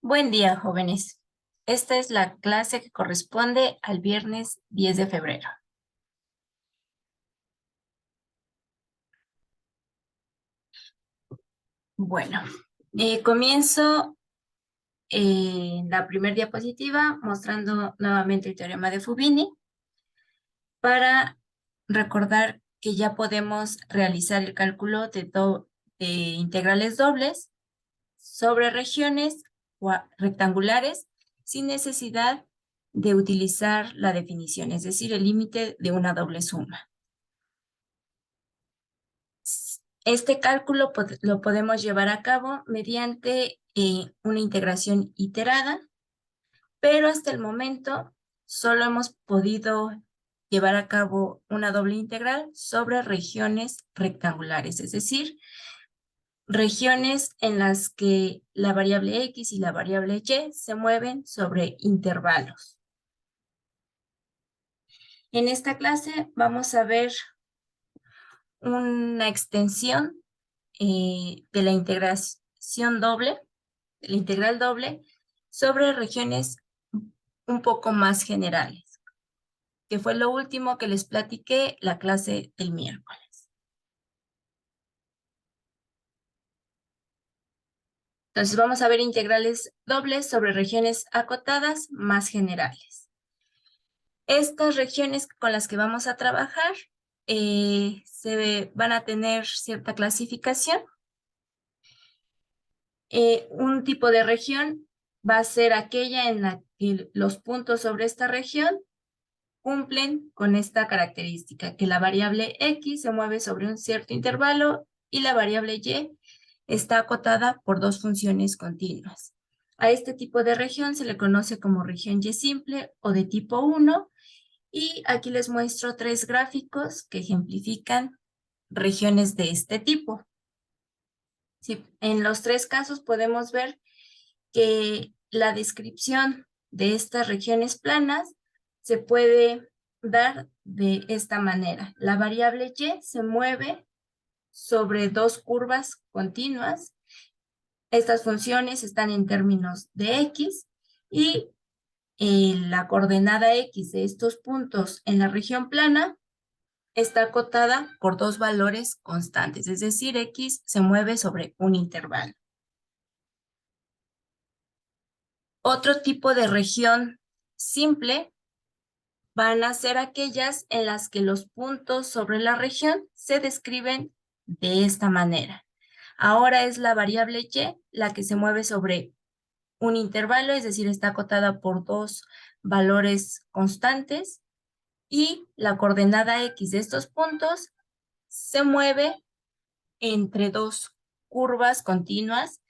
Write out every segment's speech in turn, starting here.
Buen día, jóvenes. Esta es la clase que corresponde al viernes 10 de febrero. Bueno, comienzo la primera diapositiva mostrando nuevamente el teorema de Fubini para recordar que ya podemos realizar el cálculo de integrales dobles sobre regiones rectangulares sin necesidad de utilizar la definición, es decir, el límite de una doble suma. Este cálculo lo podemos llevar a cabo mediante una integración iterada, pero hasta el momento solo hemos podido llevar a cabo una doble integral sobre regiones rectangulares, es decir, regiones en las que la variable x y la variable y se mueven sobre intervalos. En esta clase vamos a ver una extensión de la integración doble, de la integral doble, sobre regiones un poco más generales, que fue lo último que les platiqué la clase del miércoles. Entonces vamos a ver integrales dobles sobre regiones acotadas más generales. Estas regiones con las que vamos a trabajar se van a tener cierta clasificación. Un tipo de región va a ser aquella en la que los puntos sobre esta región cumplen con esta característica, que la variable x se mueve sobre un cierto intervalo y la variable y está acotada por dos funciones continuas. A este tipo de región se le conoce como región y simple o de tipo 1, y aquí les muestro tres gráficos que ejemplifican regiones de este tipo. Sí, en los tres casos podemos ver que la descripción de estas regiones planas se puede dar de esta manera. La variable y se mueve sobre dos curvas continuas. Estas funciones están en términos de x y la coordenada x de estos puntos en la región plana está acotada por dos valores constantes, es decir, x se mueve sobre un intervalo. Otro tipo de región simple van a ser aquellas en las que los puntos sobre la región se describen de esta manera. Ahora es la variable y la que se mueve sobre un intervalo, es decir, está acotada por dos valores constantes, y la coordenada x de estos puntos se mueve entre dos curvas continuas,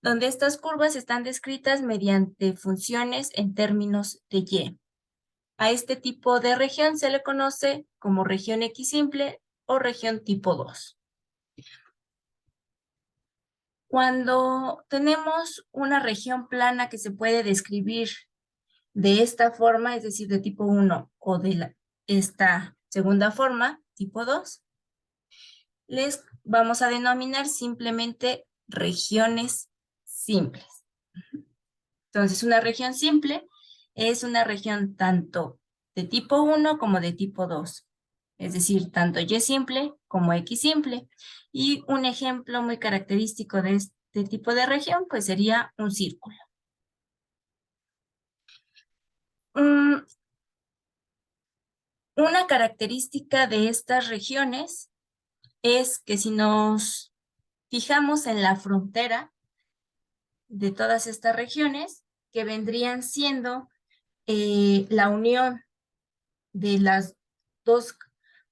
donde estas curvas están descritas mediante funciones en términos de y. A este tipo de región se le conoce como región x simple o región tipo 2. Cuando tenemos una región plana que se puede describir de esta forma, es decir, de tipo 1 o de esta segunda forma, tipo 2, les vamos a denominar simplemente regiones simples. Entonces, una región simple es una región tanto de tipo 1 como de tipo 2. Es decir, tanto y simple como x simple. Y un ejemplo muy característico de este tipo de región, pues sería un círculo. Una característica de estas regiones es que si nos fijamos en la frontera de todas estas regiones, que vendrían siendo la unión de las dos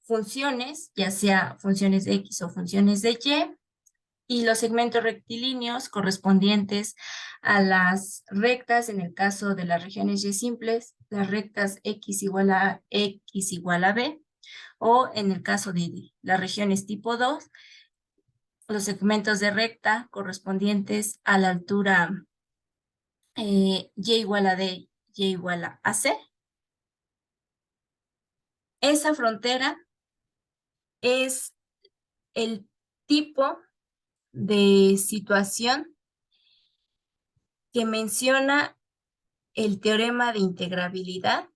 funciones, ya sea funciones de x o funciones de y los segmentos rectilíneos correspondientes a las rectas, en el caso de las regiones y simples, las rectas x igual a a, x igual a b, o en el caso de las regiones tipo 2, los segmentos de recta correspondientes a la altura y igual a d, y igual a c. Esa frontera es el tipo de situación que menciona el teorema de integrabilidad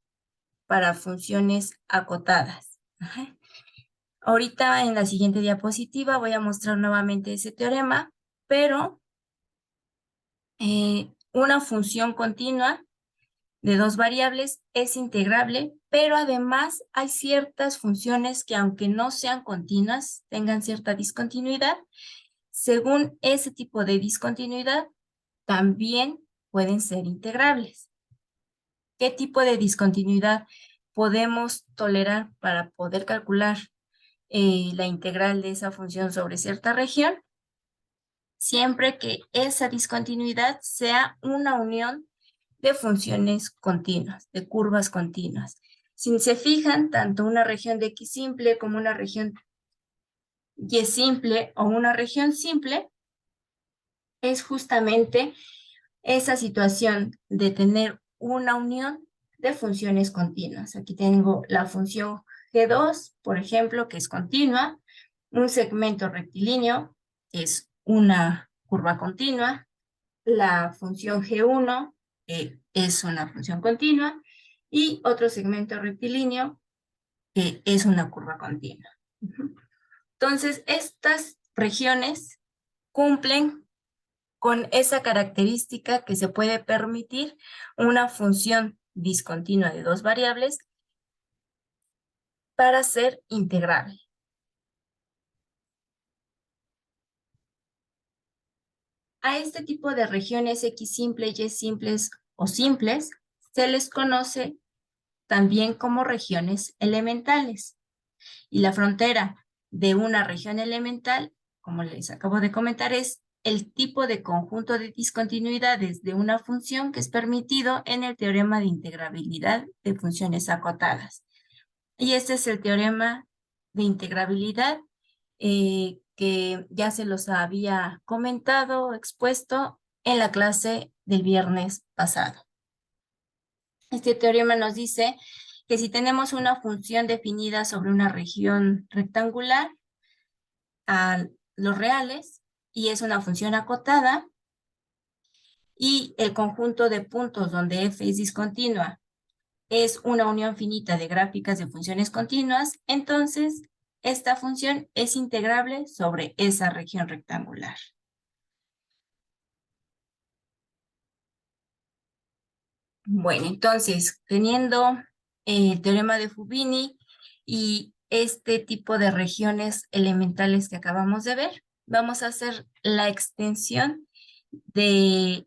para funciones acotadas. Ajá. Ahorita en la siguiente diapositiva voy a mostrar nuevamente ese teorema, pero una función continua de dos variables es integrable, pero además hay ciertas funciones que aunque no sean continuas, tengan cierta discontinuidad, según ese tipo de discontinuidad, también pueden ser integrables. ¿Qué tipo de discontinuidad podemos tolerar para poder calcular la integral de esa función sobre cierta región? Siempre que esa discontinuidad sea una unión de funciones continuas, de curvas continuas. Si se fijan, tanto una región de X simple como una región Y simple o una región simple es justamente esa situación de tener una unión de funciones continuas. Aquí tengo la función G2, por ejemplo, que es continua, un segmento rectilíneo, que es una curva continua, la función G1, que es una función continua, y otro segmento rectilíneo, que es una curva continua. Entonces, estas regiones cumplen con esa característica que se puede permitir una función discontinua de dos variables para ser integrable. A este tipo de regiones X simple, Y simples o simples se les conoce también como regiones elementales. Y la frontera de una región elemental, como les acabo de comentar, es el tipo de conjunto de discontinuidades de una función que es permitido en el teorema de integrabilidad de funciones acotadas. Y este es el teorema de integrabilidad que ya se los había comentado, expuesto en la clase del viernes pasado. Este teorema nos dice que si tenemos una función definida sobre una región rectangular a los reales y es una función acotada y el conjunto de puntos donde f es discontinua es una unión finita de gráficas de funciones continuas, entonces esta función es integrable sobre esa región rectangular. Bueno, entonces, teniendo el teorema de Fubini y este tipo de regiones elementales que acabamos de ver, vamos a hacer la extensión de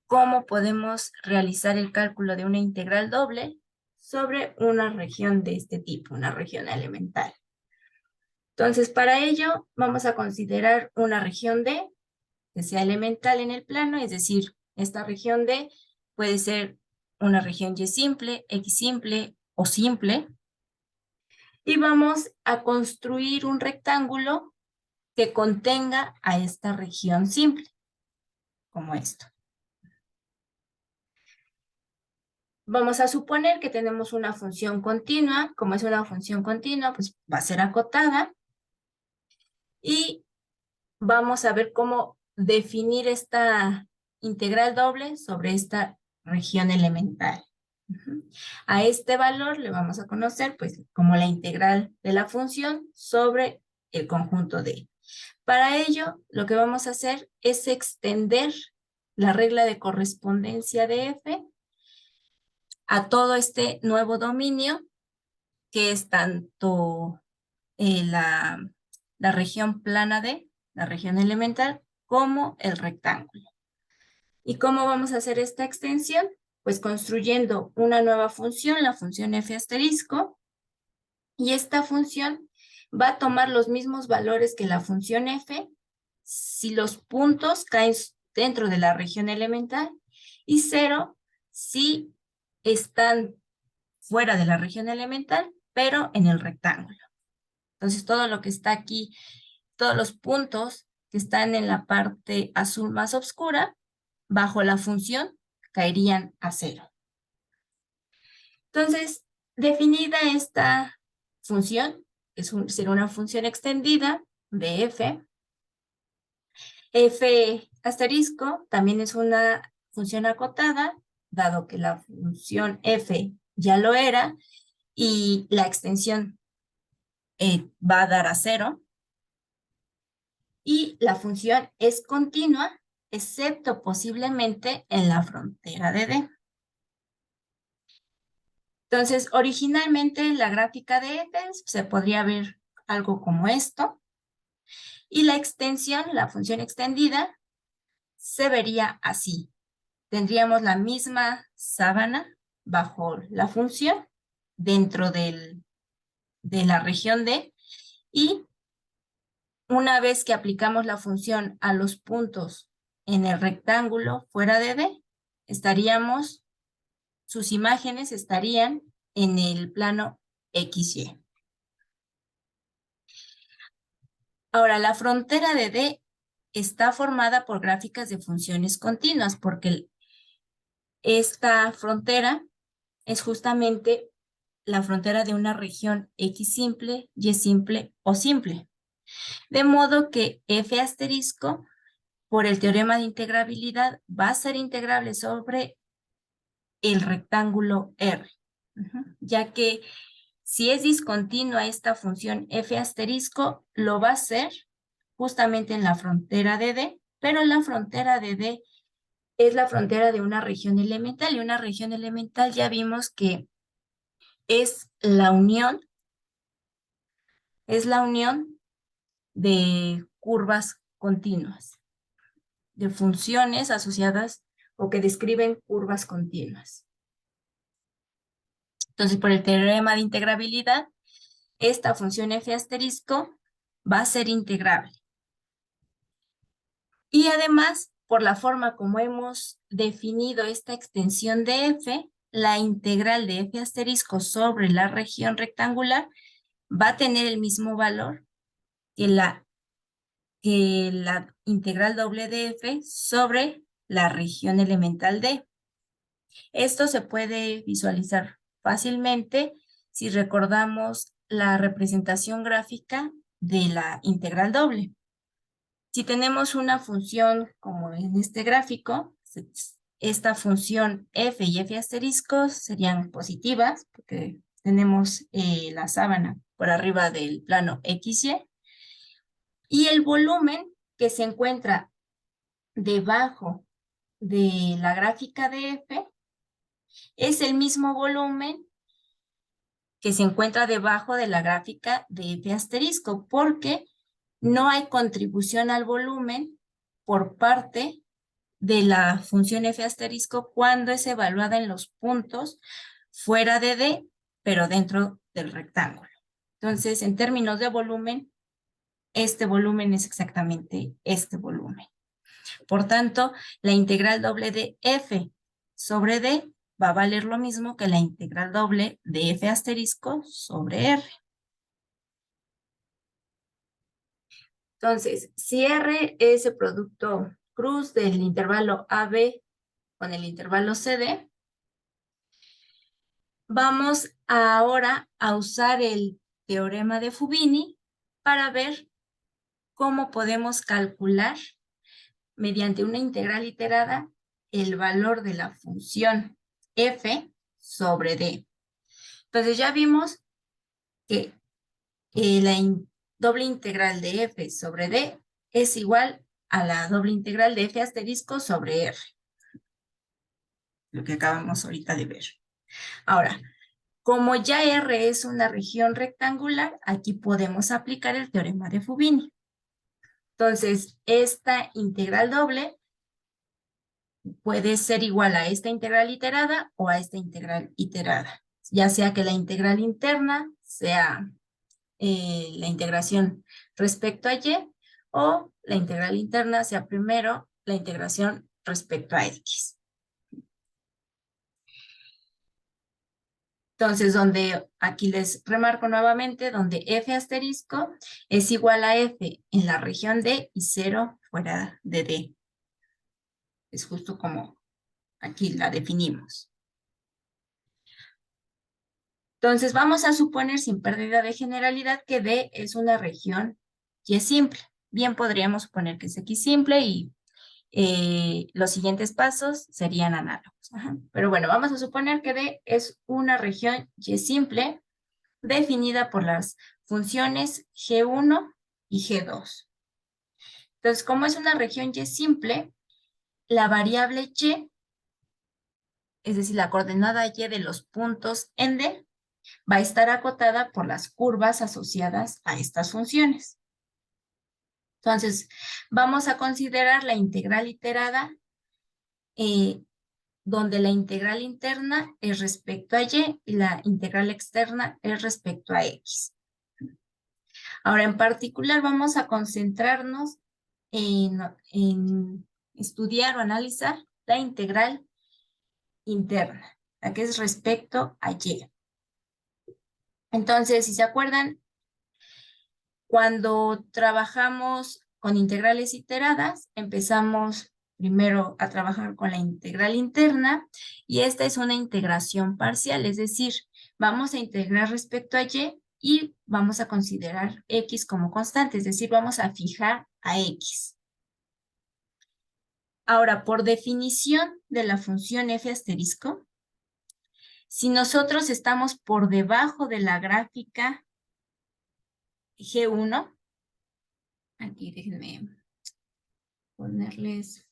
cómo podemos realizar el cálculo de una integral doble sobre una región de este tipo, una región elemental. Entonces, para ello, vamos a considerar una región D que sea elemental en el plano, es decir, esta región D puede ser una región Y simple, X simple o simple. Y vamos a construir un rectángulo que contenga a esta región simple, como esto. Vamos a suponer que tenemos una función continua. Como es una función continua, pues va a ser acotada. Y vamos a ver cómo definir esta integral doble sobre esta región elemental. A este valor le vamos a conocer pues como la integral de la función sobre el conjunto D. Para ello, lo que vamos a hacer es extender la regla de correspondencia de F a todo este nuevo dominio que es tanto la región plana D, la región elemental, como el rectángulo. ¿Y cómo vamos a hacer esta extensión? Pues construyendo una nueva función, la función f asterisco, y esta función va a tomar los mismos valores que la función f si los puntos caen dentro de la región elemental y 0 si están fuera de la región elemental, pero en el rectángulo. Entonces, todo lo que está aquí, todos los puntos que están en la parte azul más oscura, bajo la función, caerían a 0. Entonces, definida esta función, será una función extendida de f. F asterisco también es una función acotada, dado que la función f ya lo era, y la extensión va a dar a 0, y la función es continua, excepto posiblemente en la frontera de D. Entonces, originalmente la gráfica de f se podría ver algo como esto, y la extensión, la función extendida, se vería así. Tendríamos la misma sábana bajo la función dentro de la región D, y una vez que aplicamos la función a los puntos en el rectángulo fuera de D, sus imágenes estarían en el plano XY. Ahora, la frontera de D está formada por gráficas de funciones continuas, porque esta frontera es justamente la frontera de una región X simple, Y simple o simple. De modo que f asterisco, por el teorema de integrabilidad, va a ser integrable sobre el rectángulo R, ya que si es discontinua esta función f asterisco, lo va a ser justamente en la frontera de D, pero la frontera de D es la frontera de una región elemental, y una región elemental ya vimos que es la unión de curvas continuas, de funciones asociadas o que describen curvas continuas. Entonces, por el teorema de integrabilidad, esta función f asterisco va a ser integrable. Y además, por la forma como hemos definido esta extensión de f, la integral de f asterisco sobre la región rectangular va a tener el mismo valor que la integral doble de f sobre la región elemental D. Esto se puede visualizar fácilmente si recordamos la representación gráfica de la integral doble. Si tenemos una función como en este gráfico, esta función f y f asterisco serían positivas, porque tenemos la sábana por arriba del plano XY, y el volumen que se encuentra debajo de la gráfica de f es el mismo volumen que se encuentra debajo de la gráfica de f asterisco, porque no hay contribución al volumen por parte de la función f asterisco cuando es evaluada en los puntos fuera de D, pero dentro del rectángulo. Entonces, en términos de volumen, este volumen es exactamente este volumen. Por tanto, la integral doble de f sobre D va a valer lo mismo que la integral doble de f asterisco sobre R. Entonces, si R es el producto cruz del intervalo AB con el intervalo CD, vamos ahora a usar el teorema de Fubini para ver cómo podemos calcular mediante una integral iterada el valor de la función f sobre D. Entonces ya vimos que la doble integral de f sobre D es igual a la doble integral de f asterisco sobre R. Lo que acabamos ahorita de ver. Ahora, como ya R es una región rectangular, aquí podemos aplicar el teorema de Fubini. Entonces, esta integral doble puede ser igual a esta integral iterada o a esta integral iterada, ya sea que la integral interna sea la integración respecto a y, o la integral interna sea primero la integración respecto a x. Entonces, aquí les remarco nuevamente, donde f asterisco es igual a f en la región D y 0 fuera de D. Es justo como aquí la definimos. Entonces, vamos a suponer sin pérdida de generalidad que D es una región Y simple. Bien podríamos suponer que es X simple y los siguientes pasos serían análogos. Ajá. Pero bueno, vamos a suponer que D es una región Y simple definida por las funciones G1 y G2. Entonces, como es una región Y simple, la variable Y, es decir, la coordenada Y de los puntos en D, va a estar acotada por las curvas asociadas a estas funciones. Entonces, vamos a considerar la integral iterada, donde la integral interna es respecto a Y y la integral externa es respecto a X. Ahora, en particular, vamos a concentrarnos en estudiar o analizar la integral interna, la que es respecto a Y. Entonces, si se acuerdan, cuando trabajamos con integrales iteradas, empezamos primero a trabajar con la integral interna y esta es una integración parcial, es decir, vamos a integrar respecto a y vamos a considerar X como constante, es decir, vamos a fijar a X. Ahora, por definición de la función f asterisco, si nosotros estamos por debajo de la gráfica G1, aquí déjenme ponerles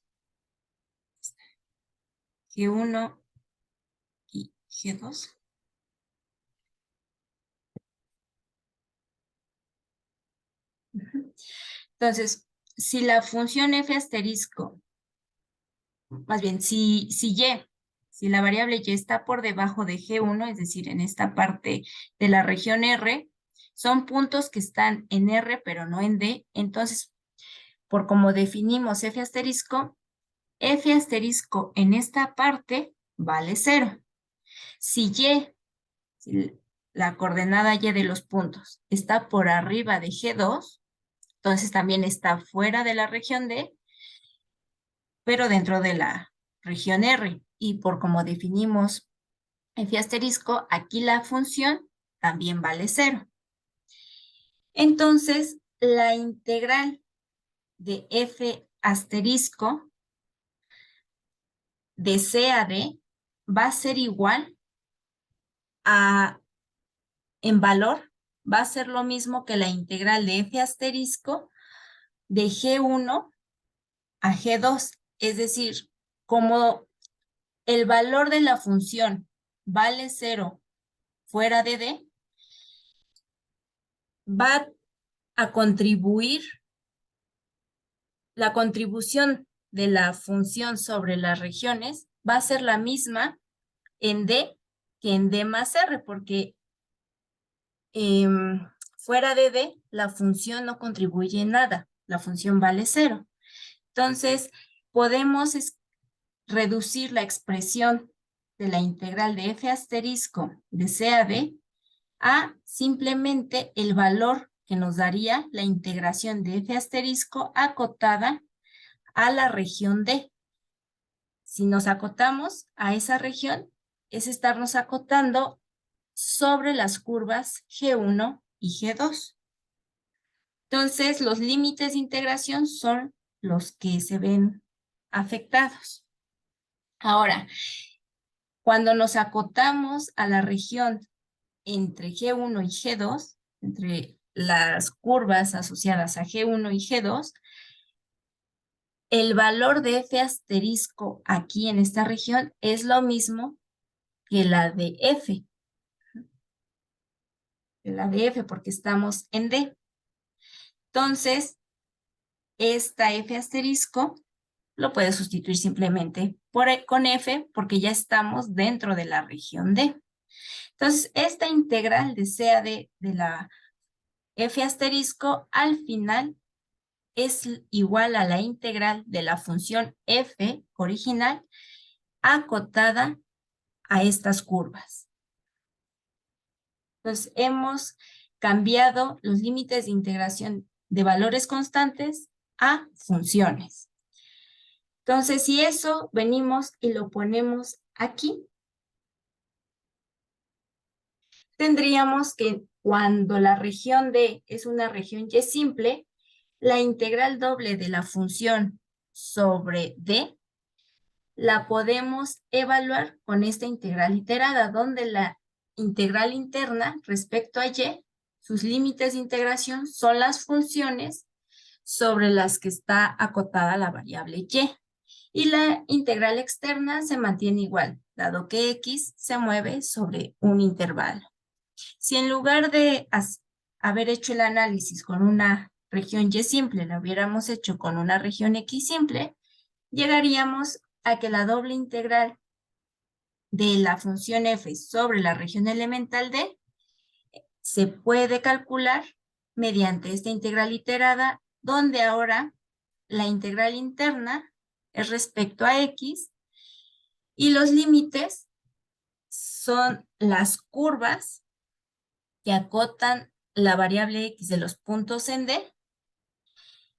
G1 y G2. Entonces, si la función f asterisco, más bien, si la variable y está por debajo de G1, es decir, en esta parte de la región R, son puntos que están en R pero no en D, entonces, por como definimos f asterisco en esta parte vale 0. Si la coordenada Y de los puntos está por arriba de G2, entonces también está fuera de la región D, pero dentro de la región R. Y por como definimos f asterisco, aquí la función también vale 0. Entonces, la integral de f asterisco de C a D va a ser igual a, en valor, va a ser lo mismo que la integral de f asterisco de G1 a G2. Es decir, como el valor de la función vale 0 fuera de D, va a contribuir, la contribución de la función sobre las regiones va a ser la misma en D que en D más R, porque fuera de D la función no contribuye en nada, la función vale 0. Entonces, podemos reducir la expresión de la integral de f asterisco de C a D a simplemente el valor que nos daría la integración de f asterisco acotada a la región D. Si nos acotamos a esa región, es estarnos acotando sobre las curvas G1 y G2. Entonces, los límites de integración son los que se ven afectados. Ahora, cuando nos acotamos a la región entre G1 y G2, entre las curvas asociadas a G1 y G2, el valor de f asterisco aquí en esta región es lo mismo que la de f. Porque estamos en D. Entonces, esta f asterisco lo puedes sustituir simplemente con f porque ya estamos dentro de la región D. Entonces, esta integral de C a D de la f asterisco al final es igual a la integral de la función f original acotada a estas curvas. Entonces, hemos cambiado los límites de integración de valores constantes a funciones. Entonces, si eso venimos y lo ponemos aquí, tendríamos que cuando la región D es una región Y simple, la integral doble de la función sobre D, la podemos evaluar con esta integral iterada, donde la integral interna respecto a Y, sus límites de integración son las funciones sobre las que está acotada la variable Y. Y la integral externa se mantiene igual, dado que X se mueve sobre un intervalo. Si en lugar de haber hecho el análisis con una región Y simple, lo hubiéramos hecho con una región X simple, llegaríamos a que la doble integral de la función f sobre la región elemental D se puede calcular mediante esta integral iterada, donde ahora la integral interna es respecto a X y los límites son las curvas que acotan la variable X de los puntos en D,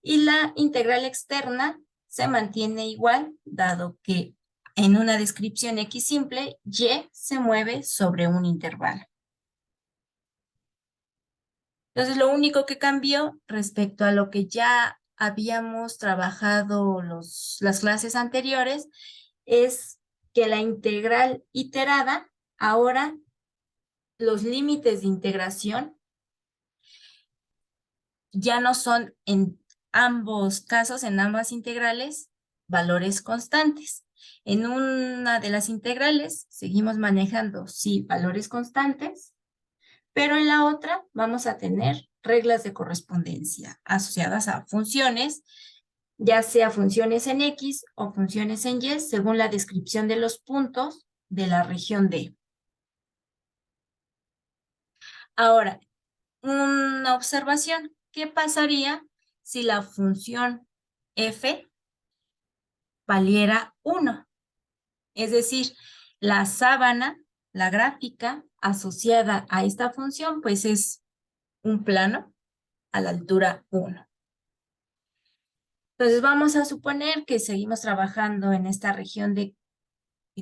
y la integral externa se mantiene igual, dado que en una descripción X simple, Y se mueve sobre un intervalo. Entonces, lo único que cambió respecto a lo que ya habíamos trabajado las clases anteriores es que la integral iterada, ahora los límites de integración ya no son en ambos casos, en ambas integrales, valores constantes. En una de las integrales seguimos manejando, sí, valores constantes, pero en la otra vamos a tener reglas de correspondencia asociadas a funciones, ya sea funciones en X o funciones en Y, según la descripción de los puntos de la región D. Ahora, una observación. ¿Qué pasaría si la función f valiera 1? Es decir, la sábana, la gráfica asociada a esta función, pues es un plano a la altura 1. Entonces vamos a suponer que seguimos trabajando en esta región que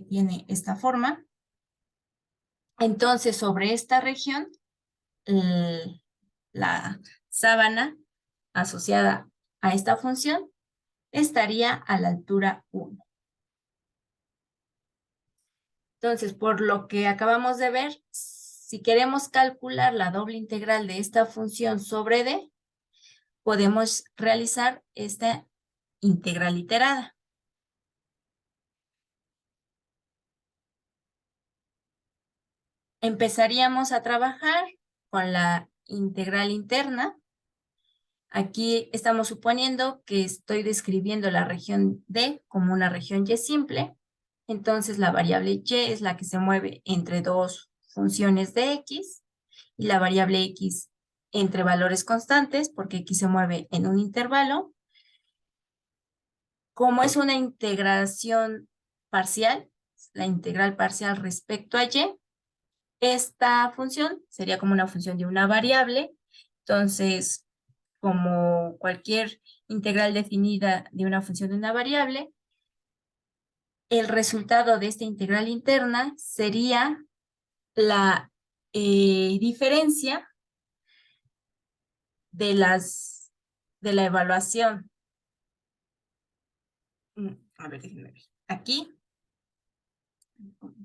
tiene esta forma. Entonces, sobre esta región, la sábana asociada a esta función estaría a la altura 1. Entonces, por lo que acabamos de ver, si queremos calcular la doble integral de esta función sobre D, podemos realizar esta integral iterada. Empezaríamos a trabajar con la integral interna. Aquí estamos suponiendo que estoy describiendo la región D como una región Y simple. Entonces, la variable Y es la que se mueve entre dos funciones de X y la variable X entre valores constantes, porque X se mueve en un intervalo. Como es una integración parcial, la integral parcial respecto a Y, esta función sería como una función de una variable. Entonces, como cualquier integral definida de una función de una variable, el resultado de esta integral interna sería la diferencia de la evaluación. A ver, déjenme ver. Aquí,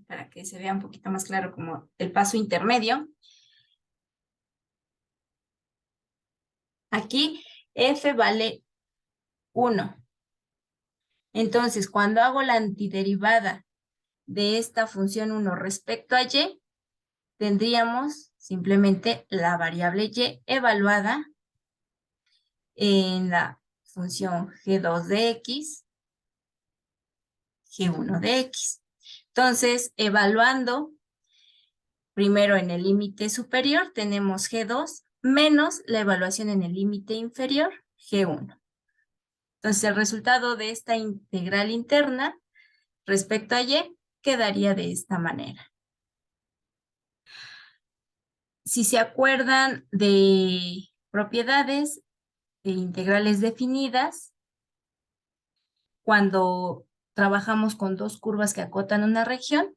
para que se vea un poquito más claro como el paso intermedio. Aquí f vale 1. Entonces, cuando hago la antiderivada de esta función 1 respecto a y, tendríamos simplemente la variable y evaluada en la función g2 de x, g1 de x. Entonces, evaluando primero en el límite superior, tenemos g2 menos la evaluación en el límite inferior, g1. Entonces, el resultado de esta integral interna respecto a y quedaría de esta manera. Si se acuerdan de propiedades de integrales definidas, cuando trabajamos con dos curvas que acotan una región,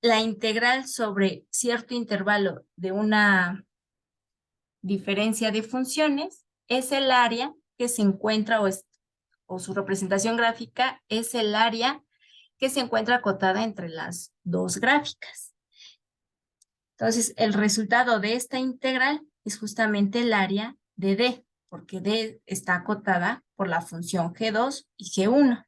la integral sobre cierto intervalo de una diferencia de funciones es el área que se encuentra o su representación gráfica es el área que se encuentra acotada entre las dos gráficas. Entonces, el resultado de esta integral es justamente el área de D, porque D está acotada por la función G2 y G1.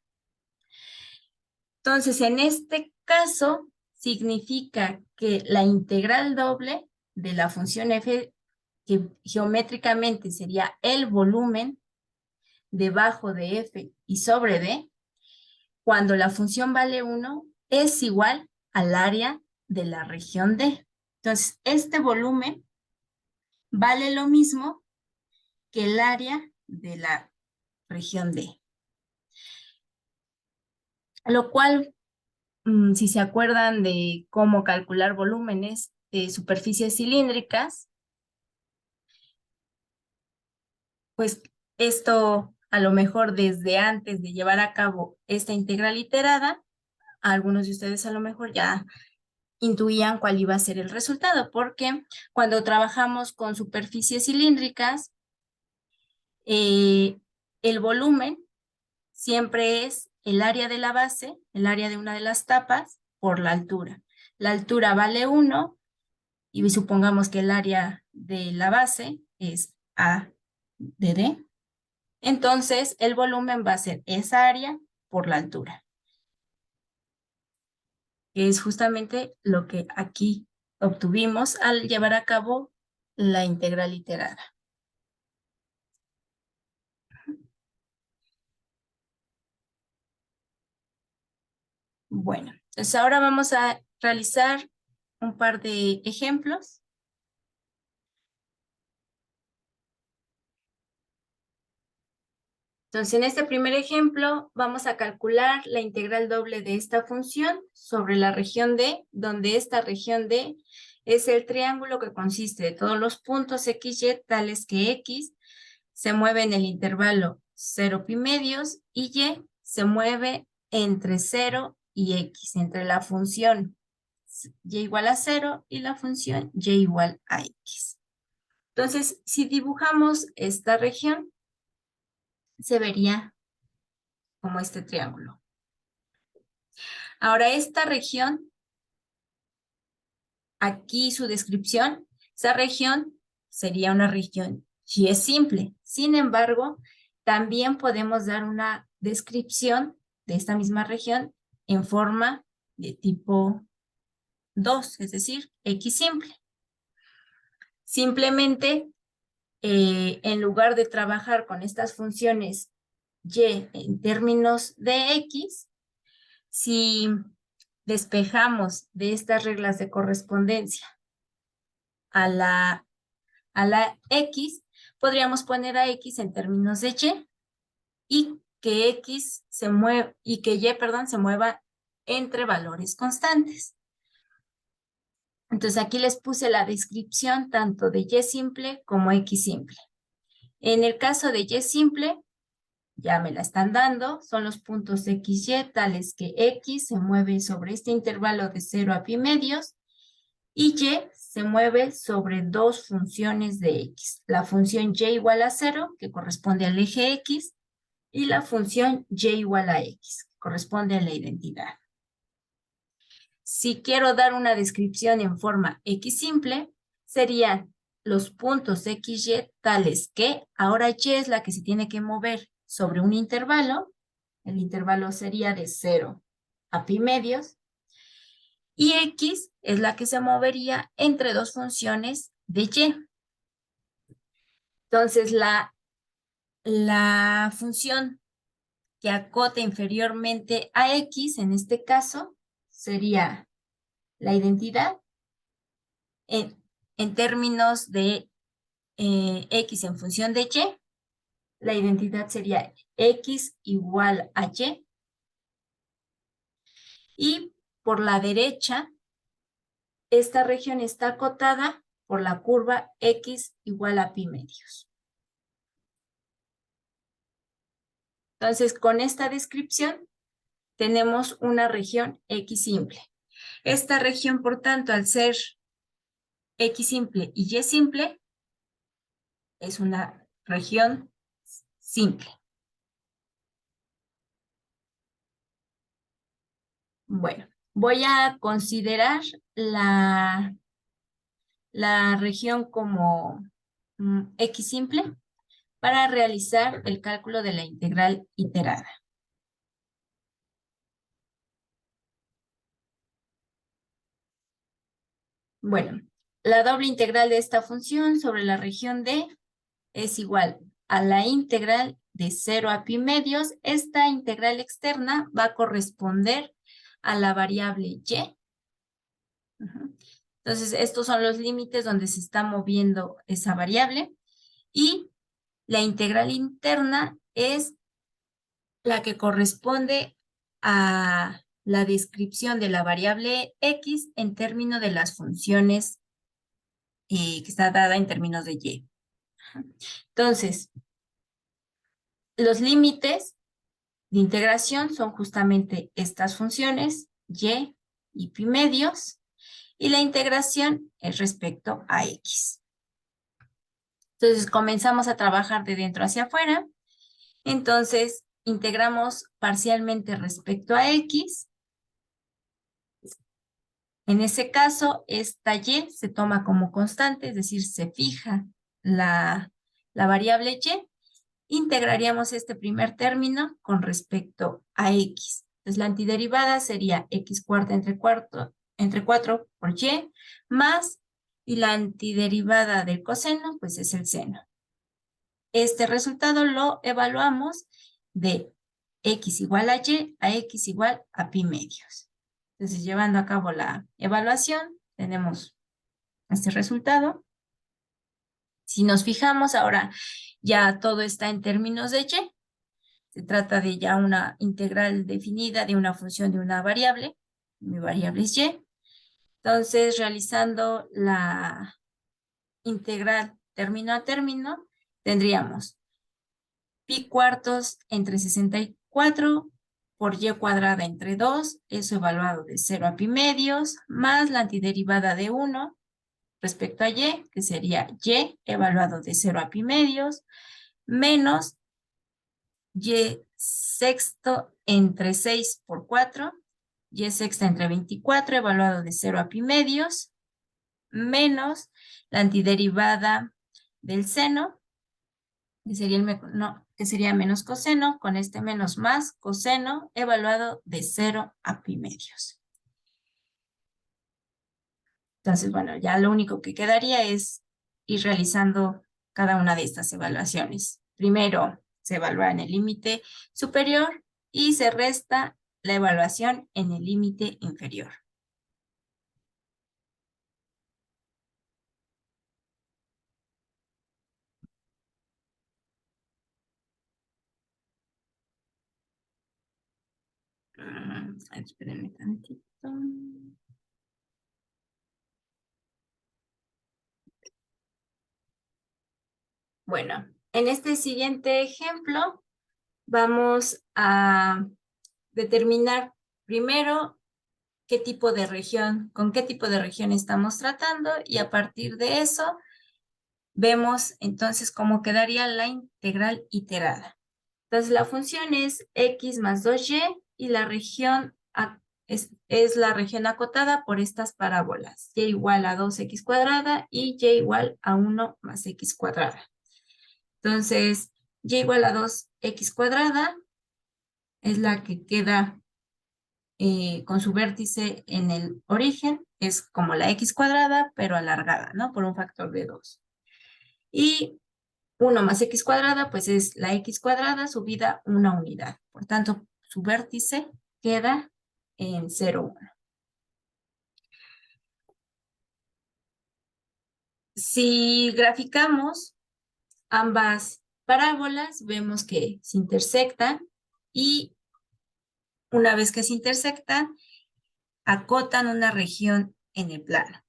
Entonces, en este caso, significa que la integral doble de la función f, que geométricamente sería el volumen debajo de f y sobre d, cuando la función vale 1, es igual al área de la región D. Entonces, este volumen vale lo mismo que el área de la región D. Lo cual, si se acuerdan de cómo calcular volúmenes de superficies cilíndricas, pues esto a lo mejor desde antes de llevar a cabo esta integral iterada, algunos de ustedes a lo mejor ya intuían cuál iba a ser el resultado, porque cuando trabajamos con superficies cilíndricas, el volumen siempre es el área de la base, el área de una de las tapas, por la altura. La altura vale 1 y supongamos que el área de la base es A de D. Entonces, el volumen va a ser esa área por la altura, que es justamente lo que aquí obtuvimos al llevar a cabo la integral iterada. Bueno, entonces ahora vamos a realizar un par de ejemplos. Entonces, en este primer ejemplo, vamos a calcular la integral doble de esta función sobre la región D, donde esta región D es el triángulo que consiste de todos los puntos XY, tales que X se mueve en el intervalo 0 pi medios y Y se mueve entre 0 y X, entre la función Y igual a 0 y la función Y igual a X. Entonces, si dibujamos esta región, se vería como este triángulo. Ahora, esta región, aquí su descripción, esa región sería una región Y simple. Sin embargo, también podemos dar una descripción de esta misma región en forma de tipo 2, es decir, X simple. Simplemente, en lugar de trabajar con estas funciones Y en términos de X, si despejamos de estas reglas de correspondencia a la X, podríamos poner a X en términos de Y que X se mueve y que Y, perdón, se mueva entre valores constantes. Entonces aquí les puse la descripción tanto de Y simple como X simple. En el caso de Y simple, ya me la están dando, son los puntos XY tales que X se mueve sobre este intervalo de 0 a pi medios y Y se mueve sobre dos funciones de X. La función Y igual a 0, que corresponde al eje X, y la función Y igual a X, que corresponde a la identidad. Si quiero dar una descripción en forma X simple, serían los puntos XY tales que ahora Y es la que se tiene que mover sobre un intervalo. El intervalo sería de 0 a pi medios. Y X es la que se movería entre dos funciones de Y. Entonces, la función que acote inferiormente a X, en este caso, sería la identidad en términos de X en función de Y. La identidad sería X igual a Y. Y por la derecha, esta región está acotada por la curva X igual a pi medios. Entonces, con esta descripción, tenemos una región X simple. Esta región, por tanto, al ser X simple y Y simple, es una región simple. Bueno, voy a considerar la región como X simple para realizar el cálculo de la integral iterada. Bueno, la doble integral de esta función sobre la región D es igual a la integral de 0 a pi medios. Esta integral externa va a corresponder a la variable y. Entonces, estos son los límites donde se está moviendo esa variable. Y la integral interna es la que corresponde a la descripción de la variable x en términos de las funciones que está dada en términos de y. Entonces, los límites de integración son justamente estas funciones y pi medios, y la integración es respecto a x. Entonces, comenzamos a trabajar de dentro hacia afuera. Entonces, integramos parcialmente respecto a x. En ese caso, esta y se toma como constante, es decir, se fija la variable y. Integraríamos este primer término con respecto a x. Entonces, la antiderivada sería x cuarta entre 4 por y, más, y la antiderivada del coseno, pues es el seno. Este resultado lo evaluamos de x igual a y a x igual a pi medios. Entonces, llevando a cabo la evaluación, tenemos este resultado. Si nos fijamos, ahora ya todo está en términos de y. Se trata de ya una integral definida de una función de una variable. Mi variable es y. Entonces, realizando la integral término a término, tendríamos pi cuartos entre 64 por y cuadrada entre 2, eso evaluado de 0 a pi medios, más la antiderivada de 1 respecto a y, que sería y evaluado de 0 a pi medios, menos y sexto entre 6 por 4, y sexta entre 24 evaluado de 0 a pi medios, menos la antiderivada del seno, que sería menos coseno, con este menos más coseno evaluado de 0 a pi medios. Entonces, bueno, ya lo único que quedaría es ir realizando cada una de estas evaluaciones. Primero se evalúa en el límite superior y se resta la evaluación en el límite inferior. Espérenme tantito. Bueno, en este siguiente ejemplo vamos a determinar primero qué tipo de región, con qué tipo de región estamos tratando, y a partir de eso vemos entonces cómo quedaría la integral iterada. Entonces la función es x más 2y y la región es la región acotada por estas parábolas, y igual a 2x cuadrada y y igual a 1 más x cuadrada. Entonces, y igual a 2x cuadrada es la que queda con su vértice en el origen, es como la x cuadrada, pero alargada, ¿no? Por un factor de 2. Y 1 más x cuadrada, pues es la x cuadrada subida una unidad. Por tanto, su vértice queda en 0, 1. Si graficamos ambas parábolas, vemos que se intersectan, y una vez que se intersectan, acotan una región en el plano.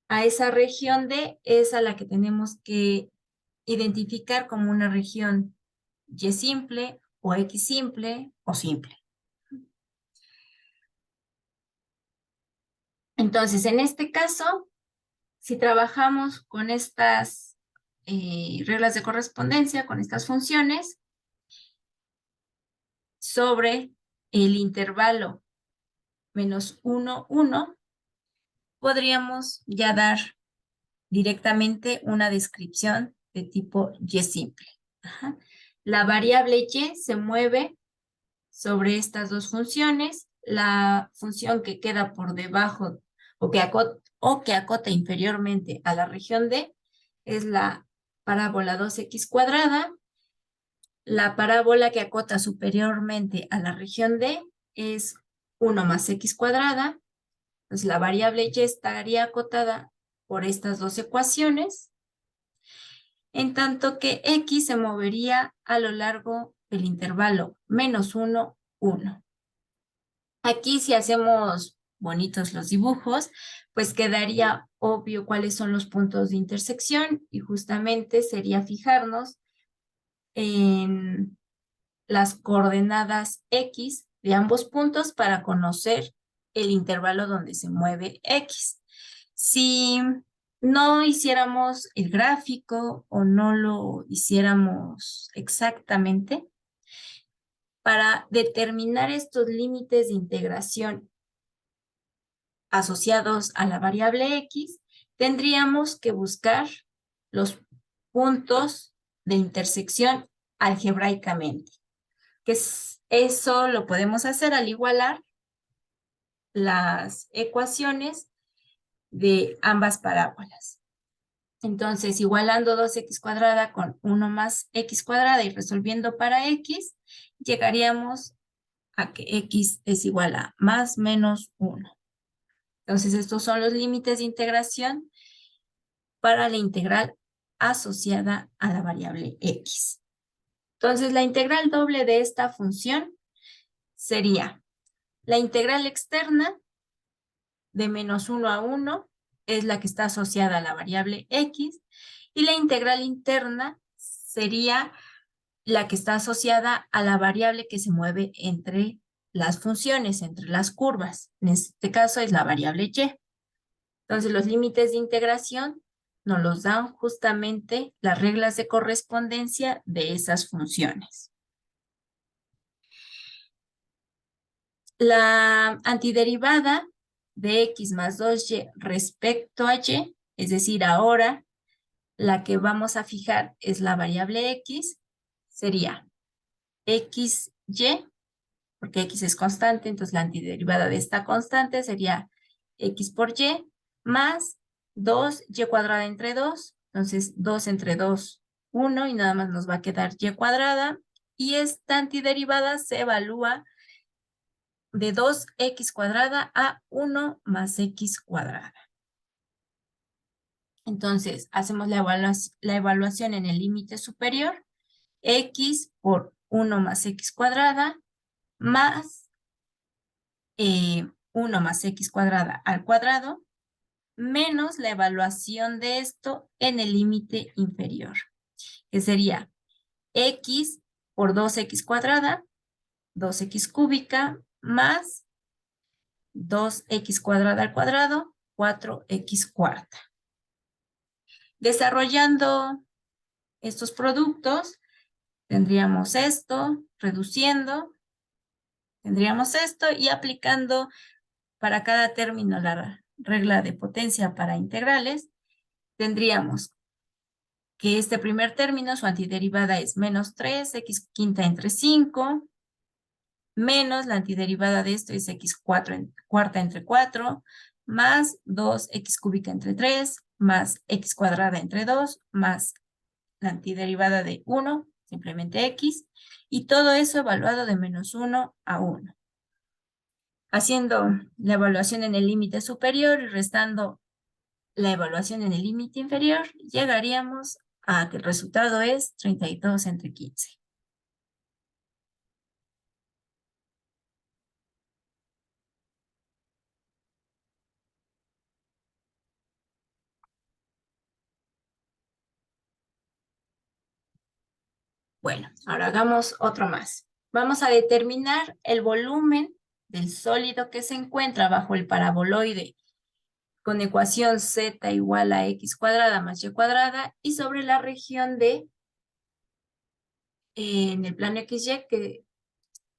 A esa región D es a la que tenemos que identificar como una región Y simple o X simple o simple. Entonces, en este caso, si trabajamos con estas reglas de correspondencia, con estas funciones, sobre el intervalo menos 1, 1, podríamos ya dar directamente una descripción de tipo y simple. Ajá. La variable y se mueve sobre estas dos funciones. La función que queda por debajo o que acota inferiormente a la región D es la parábola 2x cuadrada. La parábola que acota superiormente a la región D es 1 más x cuadrada. Entonces la variable y estaría acotada por estas dos ecuaciones, en tanto que x se movería a lo largo del intervalo menos 1, 1. Aquí si hacemos bonitos los dibujos, pues quedaría obvio cuáles son los puntos de intersección y justamente sería fijarnos en las coordenadas x de ambos puntos para conocer el intervalo donde se mueve x. Si no hiciéramos el gráfico o no lo hiciéramos exactamente, para determinar estos límites de integración asociados a la variable x, tendríamos que buscar los puntos de intersección algebraicamente, que eso lo podemos hacer al igualar las ecuaciones de ambas parábolas. Entonces, igualando 2x cuadrada con 1 más x cuadrada y resolviendo para x, llegaríamos a que x es igual a más menos 1. Entonces, estos son los límites de integración para la integral asociada a la variable x. Entonces, la integral doble de esta función sería la integral externa de menos 1 a 1 es la que está asociada a la variable x, y la integral interna sería la que está asociada a la variable que se mueve entre las funciones, entre las curvas. En este caso es la variable y. Entonces los límites de integración nos los dan justamente las reglas de correspondencia de esas funciones. La antiderivada de x más 2y respecto a y, es decir, ahora la que vamos a fijar es la variable x, sería xy, porque x es constante, entonces la antiderivada de esta constante sería x por y, más 2y cuadrada entre 2, entonces 2 entre 2, 1, y nada más nos va a quedar y cuadrada, y esta antiderivada se evalúa de 2x cuadrada a 1 más x cuadrada. Entonces, hacemos la evaluación en el límite superior, x por 1 más x cuadrada, más 1 más x cuadrada al cuadrado, menos la evaluación de esto en el límite inferior, que sería x por 2x cuadrada, 2x cúbica, más 2x cuadrada al cuadrado, 4x cuarta. Desarrollando estos productos, tendríamos esto, reduciendo, tendríamos esto y aplicando para cada término la regla de potencia para integrales, tendríamos que este primer término, su antiderivada es menos 3, x quinta entre 5, menos la antiderivada de esto es x cuarta entre 4, más 2x cúbica entre 3, más x cuadrada entre 2, más la antiderivada de 1, simplemente x, y todo eso evaluado de menos 1 a 1. Haciendo la evaluación en el límite superior y restando la evaluación en el límite inferior, llegaríamos a que el resultado es 32 entre 15. Bueno, ahora hagamos otro más. Vamos a determinar el volumen del sólido que se encuentra bajo el paraboloide con ecuación z igual a x cuadrada más y cuadrada y sobre la región de en el plano XY que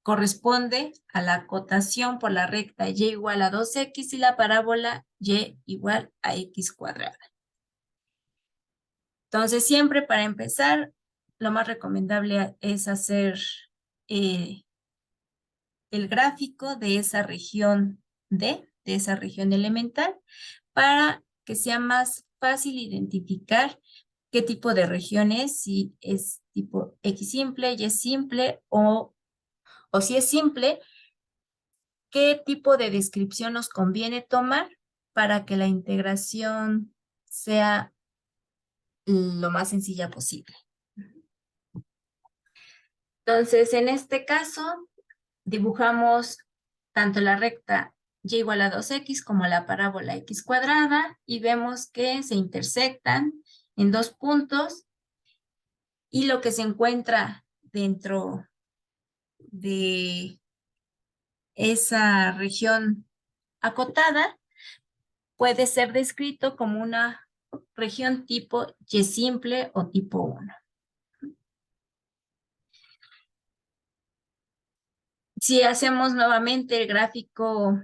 corresponde a la acotación por la recta y igual a 2x y la parábola y igual a x cuadrada. Entonces, siempre para empezar, lo más recomendable es hacer el gráfico de esa región D, de esa región elemental, para que sea más fácil identificar qué tipo de región es, si es tipo X simple, Y simple o si es simple, qué tipo de descripción nos conviene tomar para que la integración sea lo más sencilla posible. Entonces, en este caso, dibujamos tanto la recta y igual a 2x como la parábola x cuadrada y vemos que se intersectan en 2 puntos y lo que se encuentra dentro de esa región acotada puede ser descrito como una región tipo Y simple o tipo 1. Si hacemos nuevamente el gráfico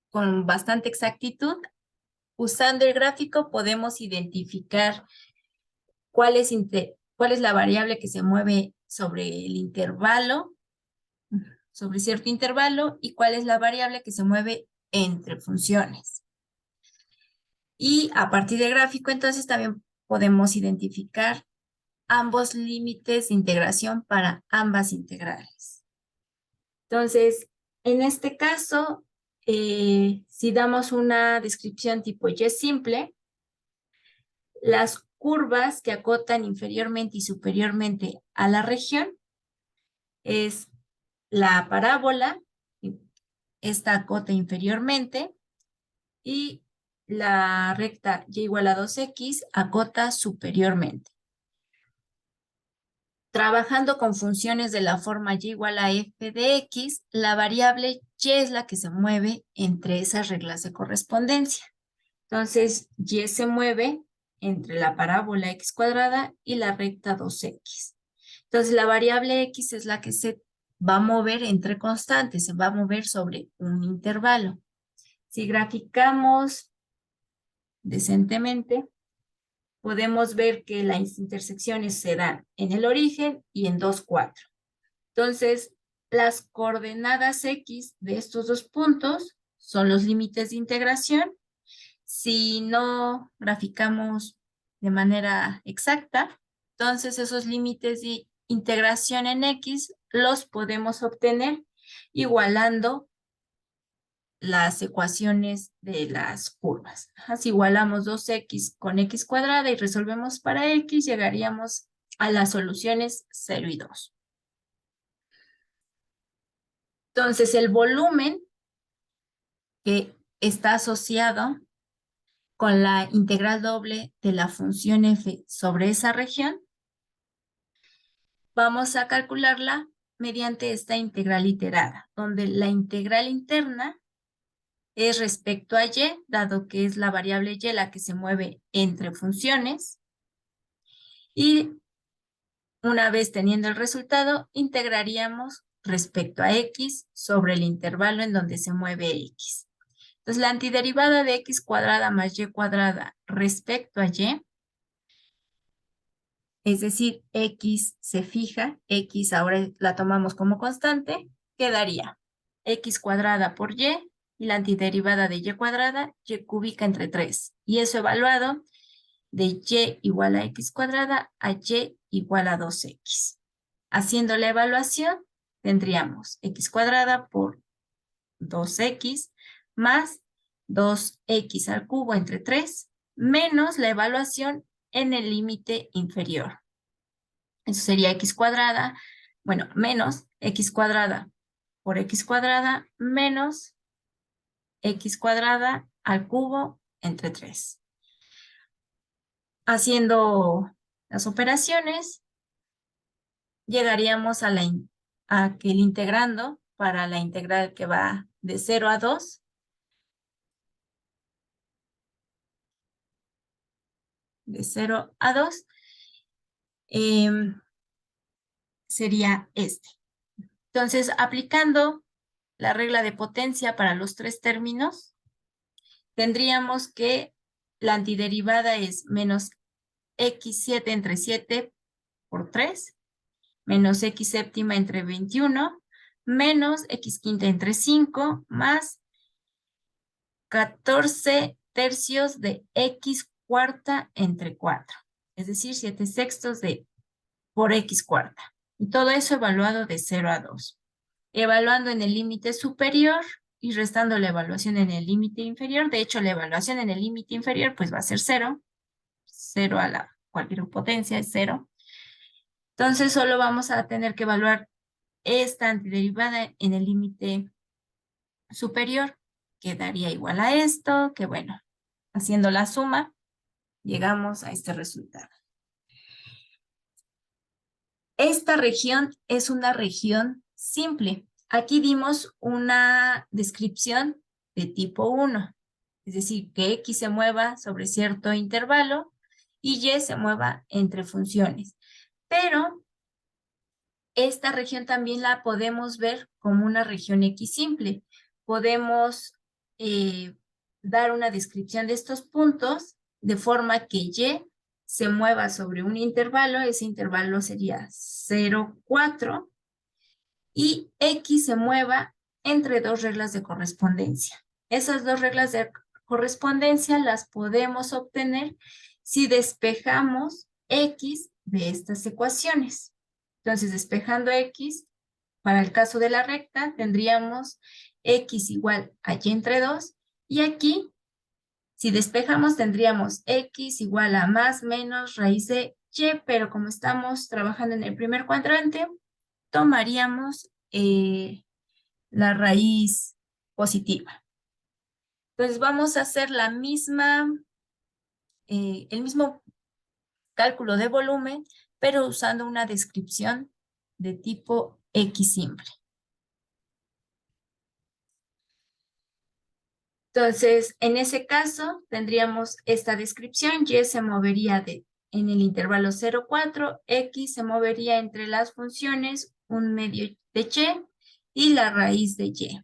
con bastante exactitud, usando el gráfico podemos identificar cuál es la variable que se mueve sobre el intervalo, sobre cierto intervalo, y cuál es la variable que se mueve entre funciones. Y a partir del gráfico, entonces, también podemos identificar ambos límites de integración para ambas integrales. Entonces, en este caso, si damos una descripción tipo Y simple, las curvas que acotan inferiormente y superiormente a la región es la parábola, esta acota inferiormente, y la recta y igual a 2x acota superiormente. Trabajando con funciones de la forma y igual a f de x, la variable y es la que se mueve entre esas reglas de correspondencia. Entonces, y se mueve entre la parábola x cuadrada y la recta 2x. Entonces, la variable x es la que se va a mover entre constantes, se va a mover sobre un intervalo. Si graficamos decentemente, podemos ver que las intersecciones se dan en el origen y en 2, 4. Entonces, las coordenadas x de estos dos puntos son los límites de integración. Si no graficamos de manera exacta, entonces esos límites de integración en x los podemos obtener igualando las ecuaciones de las curvas. Si igualamos 2x con x cuadrada y resolvemos para x, llegaríamos a las soluciones 0 y 2. Entonces, el volumen que está asociado con la integral doble de la función f sobre esa región, vamos a calcularla mediante esta integral iterada, donde la integral interna es respecto a y, dado que es la variable y la que se mueve entre funciones, y una vez teniendo el resultado, integraríamos respecto a x sobre el intervalo en donde se mueve x. Entonces, la antiderivada de x cuadrada más y cuadrada respecto a y, es decir, x se fija, x ahora la tomamos como constante, quedaría x cuadrada por y la antiderivada de y cuadrada, y cúbica entre 3. Y eso evaluado de y igual a x cuadrada a y igual a 2x. Haciendo la evaluación, tendríamos x cuadrada por 2x más 2x al cubo entre 3 menos la evaluación en el límite inferior. Eso sería x cuadrada, bueno, menos x cuadrada por x cuadrada menos x cuadrada al cubo entre 3. Haciendo las operaciones, llegaríamos a que el integrando para la integral que va de 0 a 2, de 0 a 2, sería este. Entonces, aplicando la regla de potencia para los tres términos, tendríamos que la antiderivada es menos x7 entre 7 por 3, menos x séptima entre 21, menos x quinta entre 5, más 14 tercios de x cuarta entre 4, es decir, 7 sextos de por x cuarta. Y todo eso evaluado de 0 a 2. Evaluando en el límite superior y restando la evaluación en el límite inferior. De hecho, la evaluación en el límite inferior pues va a ser 0. 0 a la cualquier potencia es 0. Entonces, solo vamos a tener que evaluar esta antiderivada en el límite superior, que daría igual a esto, que bueno, haciendo la suma, llegamos a este resultado. Esta región es una región simple. Aquí dimos una descripción de tipo 1, es decir, que X se mueva sobre cierto intervalo y Y se mueva entre funciones. Pero esta región también la podemos ver como una región X simple. Podemos dar una descripción de estos puntos de forma que Y se mueva sobre un intervalo, ese intervalo sería 0, 4, y X se mueva entre dos reglas de correspondencia. Esas dos reglas de correspondencia las podemos obtener si despejamos X de estas ecuaciones. Entonces, despejando X, para el caso de la recta, tendríamos X igual a Y entre 2, y aquí, si despejamos, tendríamos X igual a más menos raíz de Y, pero como estamos trabajando en el primer cuadrante, tomaríamos la raíz positiva. Entonces vamos a hacer la misma, el mismo cálculo de volumen, pero usando una descripción de tipo X simple. Entonces, en ese caso, tendríamos esta descripción. Y se movería en el intervalo 0, 4. X se movería entre las funciones 1/2 de Y la raíz de Y.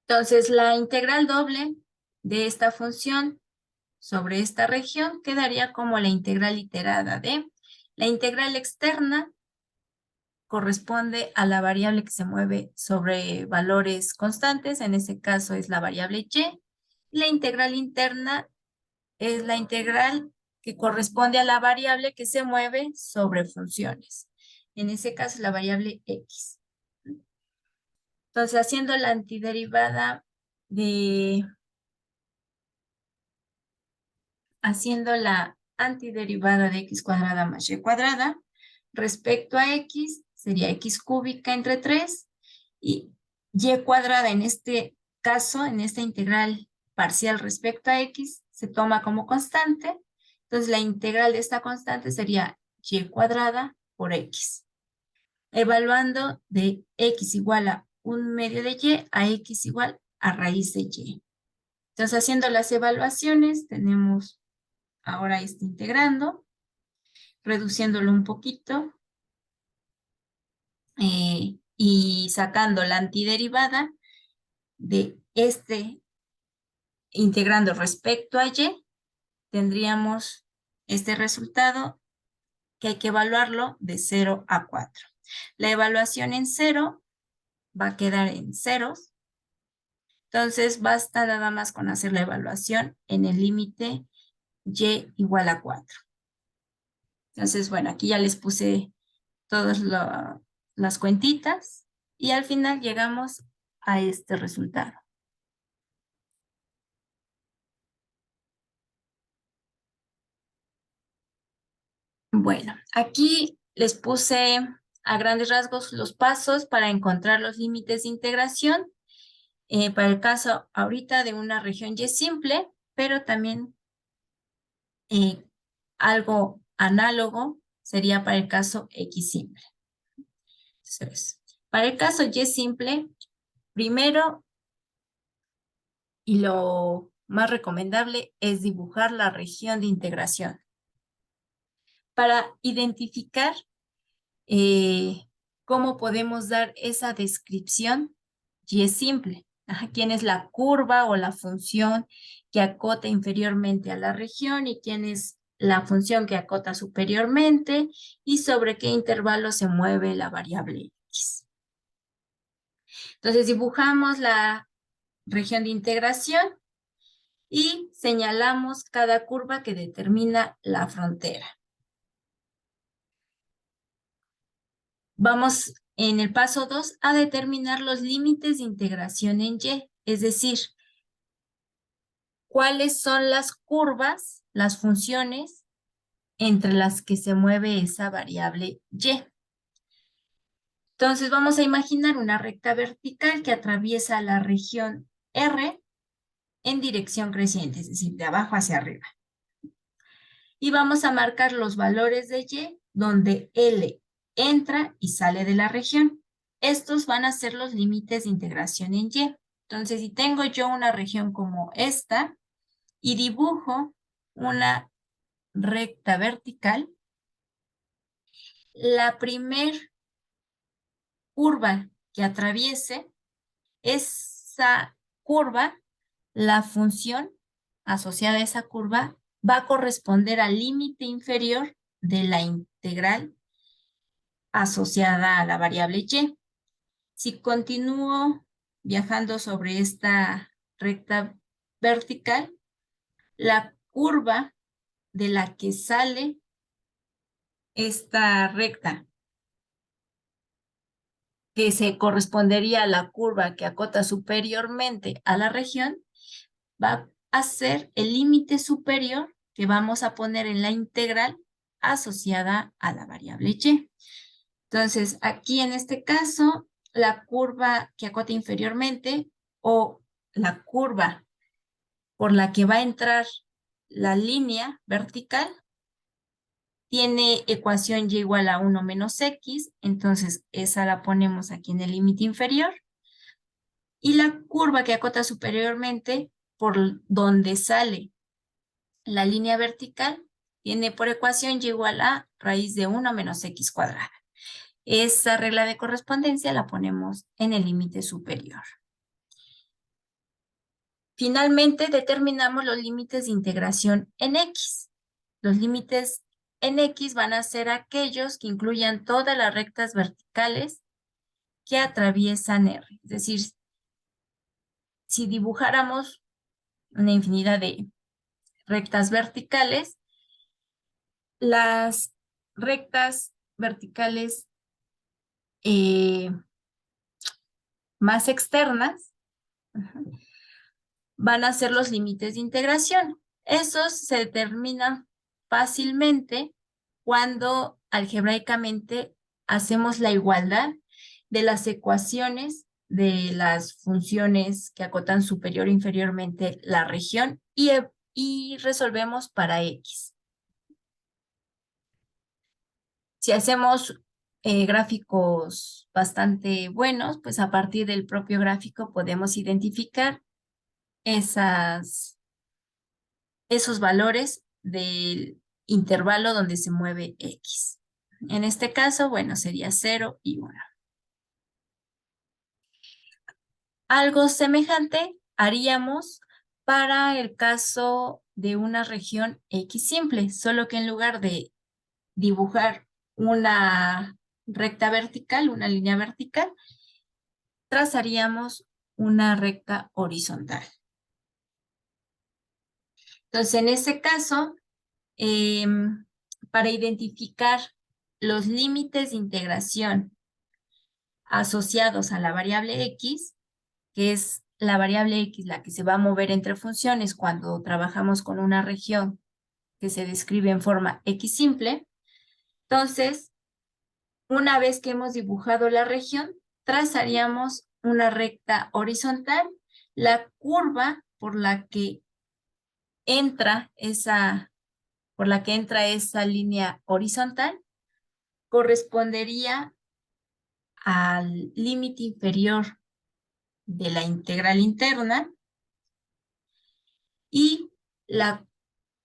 Entonces, la integral doble de esta función sobre esta región quedaría como la integral iterada de la integral externa corresponde a la variable que se mueve sobre valores constantes, en ese caso es la variable y. La integral interna es la integral que corresponde a la variable que se mueve sobre funciones, en ese caso es la variable x. Entonces, haciendo la antiderivada de x cuadrada más y cuadrada, respecto a x, sería x cúbica entre 3, y y cuadrada en este caso, en esta integral parcial respecto a x, se toma como constante. Entonces, la integral de esta constante sería y cuadrada por x. Evaluando de x igual a 1/2 de y a x igual a raíz de y. Entonces, haciendo las evaluaciones, tenemos ahora integrando, reduciéndolo un poquito y sacando la antiderivada de integrando respecto a y, tendríamos este resultado que hay que evaluarlo de 0 a 4. La evaluación en 0 va a quedar en ceros. Entonces, basta nada más con hacer la evaluación en el límite y igual a 4. Entonces, bueno, aquí ya les puse todas las cuentitas y al final llegamos a este resultado. Bueno, aquí les puse a grandes rasgos los pasos para encontrar los límites de integración para el caso ahorita de una región Y simple, pero también algo análogo sería para el caso X simple. Entonces, para el caso Y simple, primero y lo más recomendable es dibujar la región de integración. para identificar cómo podemos dar esa descripción, y es simple. ¿Quién es la curva o la función que acota inferiormente a la región y quién es la función que acota superiormente y sobre qué intervalo se mueve la variable X? Entonces dibujamos la región de integración y señalamos cada curva que determina la frontera. Vamos en el paso 2 a determinar los límites de integración en Y, es decir, cuáles son las curvas, las funciones entre las que se mueve esa variable Y. Entonces vamos a imaginar una recta vertical que atraviesa la región R en dirección creciente, es decir, de abajo hacia arriba. Y vamos a marcar los valores de Y donde L entra y sale de la región. Estos van a ser los límites de integración en Y. Entonces, si tengo yo una región como esta y dibujo una recta vertical, la primer curva que atraviese esa curva, la función asociada a esa curva va a corresponder al límite inferior de la integral asociada a la variable Y. Si continúo viajando sobre esta recta vertical, la curva de la que sale esta recta, que se correspondería a la curva que acota superiormente a la región, va a ser el límite superior que vamos a poner en la integral asociada a la variable Y. Entonces, aquí en este caso, la curva que acota inferiormente o la curva por la que va a entrar la línea vertical tiene ecuación Y igual a 1 menos X, entonces esa la ponemos aquí en el límite inferior. Y la curva que acota superiormente por donde sale la línea vertical tiene por ecuación Y igual a raíz de 1 menos X cuadrada. Esa regla de correspondencia la ponemos en el límite superior. Finalmente, determinamos los límites de integración en X. Los límites en X van a ser aquellos que incluyan todas las rectas verticales que atraviesan R. Es decir, si dibujáramos una infinidad de rectas verticales, las rectas verticales más externas van a ser los límites de integración. Esos se determinan fácilmente cuando algebraicamente hacemos la igualdad de las ecuaciones de las funciones que acotan superior e inferiormente la región y resolvemos para X. Si hacemos gráficos bastante buenos, pues a partir del propio gráfico podemos identificar esos valores del intervalo donde se mueve X. En este caso, bueno, sería 0 y 1. Algo semejante haríamos para el caso de una región X simple, solo que en lugar de dibujar una recta vertical, una línea vertical, trazaríamos una recta horizontal. Entonces, en ese caso, para identificar los límites de integración asociados a la variable X, que es la variable X la que se va a mover entre funciones cuando trabajamos con una región que se describe en forma X simple. Entonces, una vez que hemos dibujado la región, trazaríamos una recta horizontal. La curva por la que entra esa línea horizontal correspondería al límite inferior de la integral interna y la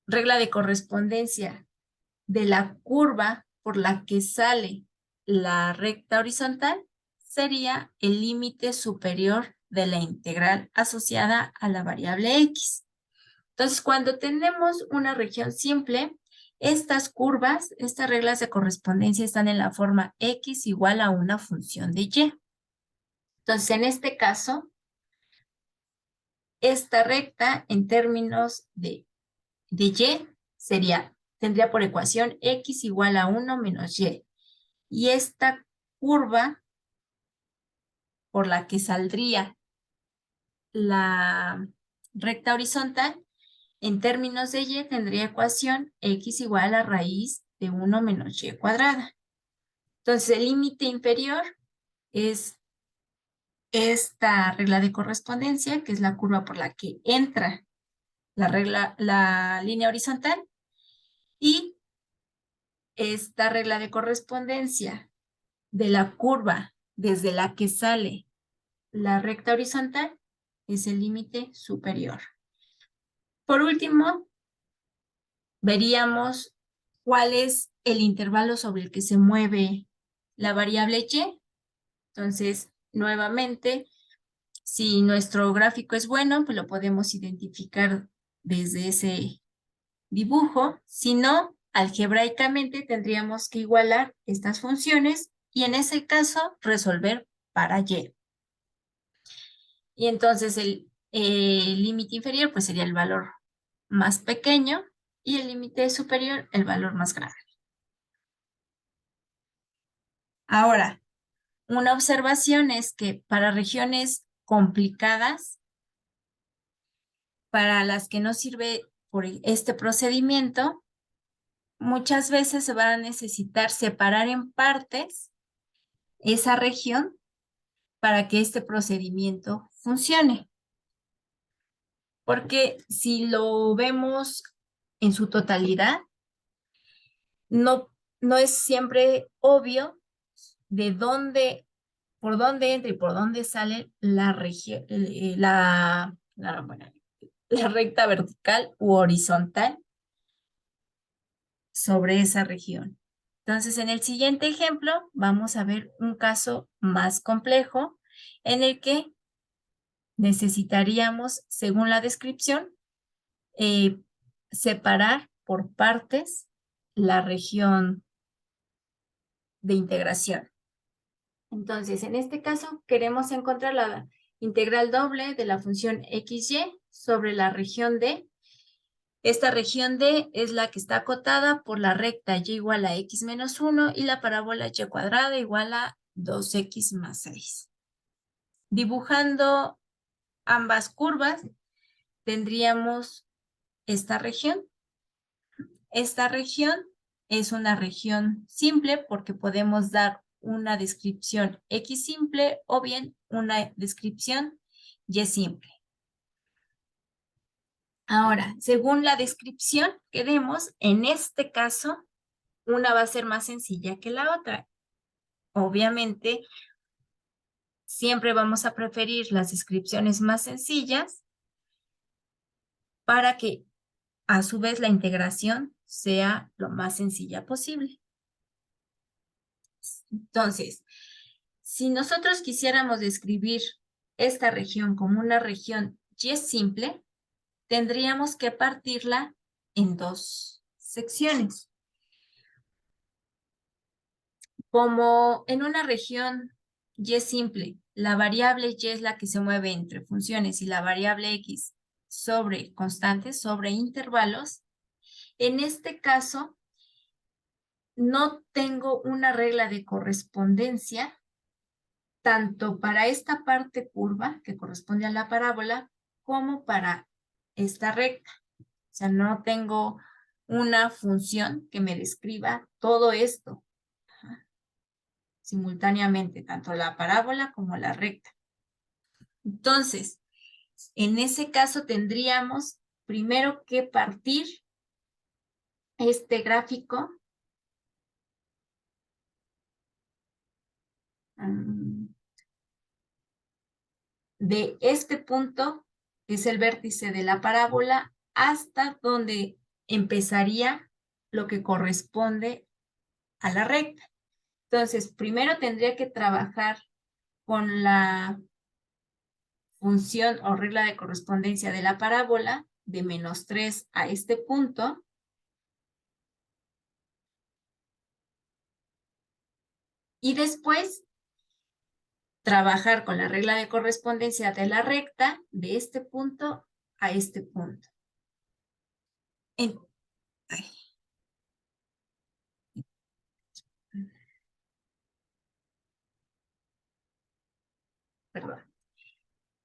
regla de correspondencia de la curva por la que sale la recta horizontal sería el límite superior de la integral asociada a la variable x. Entonces, cuando tenemos una región simple, estas curvas, estas reglas de correspondencia están en la forma x igual a una función de y. Entonces, en este caso, esta recta en términos de y tendría por ecuación x igual a 1 menos y. Y esta curva por la que saldría la recta horizontal, en términos de y, tendría ecuación x igual a la raíz de 1 menos y cuadrada. Entonces, el límite inferior es esta regla de correspondencia, que es la curva por la que entra la línea horizontal, y esta regla de correspondencia de la curva desde la que sale la recta horizontal es el límite superior. Por último, veríamos cuál es el intervalo sobre el que se mueve la variable y. Entonces, nuevamente, si nuestro gráfico es bueno, pues lo podemos identificar desde ese dibujo. Si no, algebraicamente tendríamos que igualar estas funciones y en ese caso resolver para y. Y entonces el límite inferior pues sería el valor más pequeño y el límite superior el valor más grande. Ahora, una observación es que para regiones complicadas, para las que no sirve por este procedimiento, muchas veces se va a necesitar separar en partes esa región para que este procedimiento funcione. Porque si lo vemos en su totalidad, no es siempre obvio de dónde, por dónde entra y por dónde sale la región, la recta vertical u horizontal sobre esa región. Entonces, en el siguiente ejemplo, vamos a ver un caso más complejo en el que necesitaríamos, según la descripción, separar por partes la región de integración. Entonces, en este caso, queremos encontrar la integral doble de la función xy sobre la región D. Esta región D es la que está acotada por la recta y igual a x menos 1 y la parábola y cuadrada igual a 2x más 6. Dibujando ambas curvas, tendríamos esta región. Esta región es una región simple porque podemos dar una descripción x simple o bien una descripción y simple. Ahora, según la descripción que demos, en este caso, una va a ser más sencilla que la otra. Obviamente, siempre vamos a preferir las descripciones más sencillas para que, a su vez, la integración sea lo más sencilla posible. Entonces, si nosotros quisiéramos describir esta región como una región y simple, tendríamos que partirla en dos secciones. Como en una región y simple, la variable y es la que se mueve entre funciones y la variable x sobre constantes, sobre intervalos, en este caso no tengo una regla de correspondencia tanto para esta parte curva que corresponde a la parábola como para esta recta. O sea, no tengo una función que me describa todo esto simultáneamente, tanto la parábola como la recta. Entonces, en ese caso tendríamos primero que partir este gráfico de este punto, que es el vértice de la parábola, hasta donde empezaría lo que corresponde a la recta. Entonces, primero tendría que trabajar con la función o regla de correspondencia de la parábola de -3 a este punto. Y después trabajar con la regla de correspondencia de la recta de este punto a este punto. Perdón.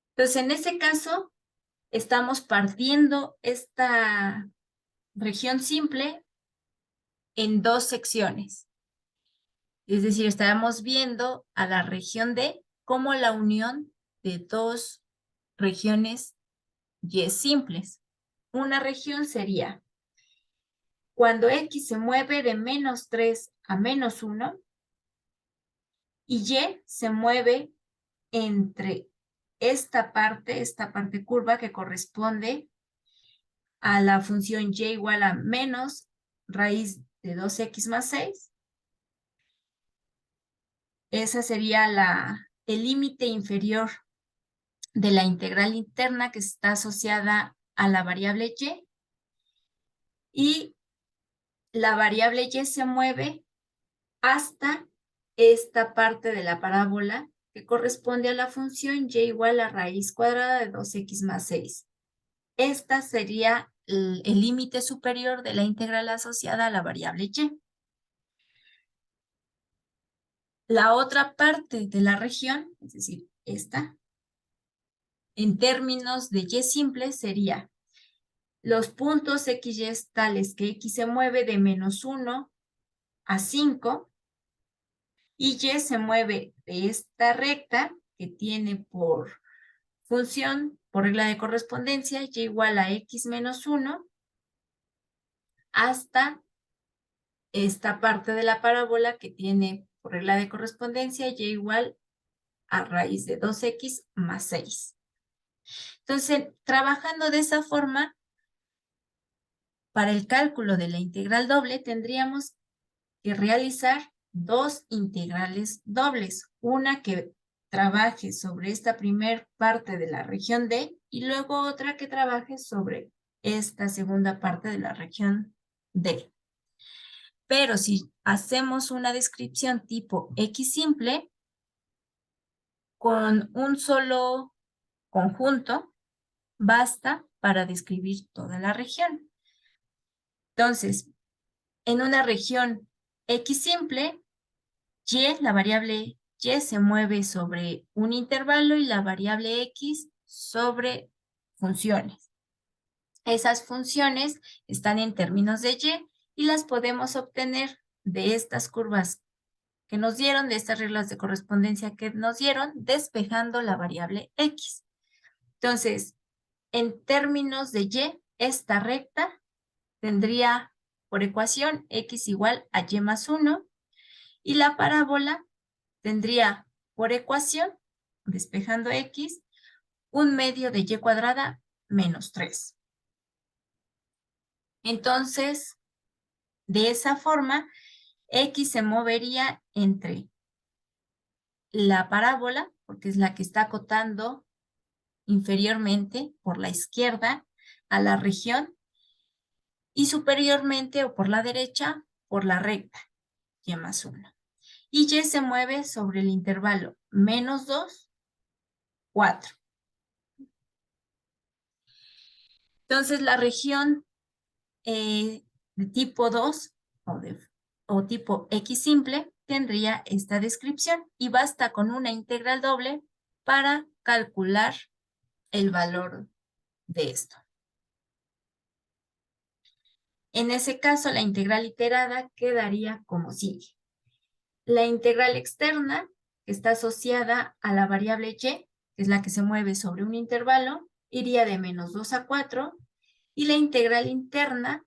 Entonces, en este caso, estamos partiendo esta región simple en dos secciones. Es decir, estábamos viendo a la región D como la unión de dos regiones Y simples. Una región sería cuando X se mueve de -3 a -1 y Y se mueve entre esta parte curva que corresponde a la función Y igual a menos raíz de 2X más 6. Esa sería el límite inferior de la integral interna que está asociada a la variable Y. Y la variable Y se mueve hasta esta parte de la parábola que corresponde a la función Y igual a raíz cuadrada de 2X más 6. Esta sería el límite superior de la integral asociada a la variable Y. La otra parte de la región, es decir, esta, en términos de Y simple sería los puntos XY tales que X se mueve de -1 a 5 y Y se mueve de esta recta que tiene por función, por regla de correspondencia, Y igual a X menos 1 hasta esta parte de la parábola que tiene por regla de correspondencia Y igual a raíz de 2X más 6. Entonces, trabajando de esa forma, para el cálculo de la integral doble tendríamos que realizar dos integrales dobles. Una que trabaje sobre esta primer parte de la región D y luego otra que trabaje sobre esta segunda parte de la región D. Pero si hacemos una descripción tipo X simple, con un solo conjunto, basta para describir toda la región. Entonces, en una región X simple, Y, la variable Y se mueve sobre un intervalo y la variable X sobre funciones. Esas funciones están en términos de Y las podemos obtener de estas curvas que nos dieron, de estas reglas de correspondencia que nos dieron, despejando la variable X. Entonces, en términos de Y, esta recta tendría por ecuación X igual a Y más 1 y la parábola tendría por ecuación, despejando X, un medio de Y cuadrada menos 3. Entonces, de esa forma, X se movería entre la parábola, porque es la que está acotando inferiormente por la izquierda a la región, y superiormente o por la derecha por la recta, Y más 1. Y Y se mueve sobre el intervalo -2, 4. Entonces, la región de tipo 2 o tipo X simple tendría esta descripción y basta con una integral doble para calcular el valor de esto. En ese caso, la integral iterada quedaría como sigue. La integral externa, que está asociada a la variable Y, que es la que se mueve sobre un intervalo, iría de -2 a 4, y la integral interna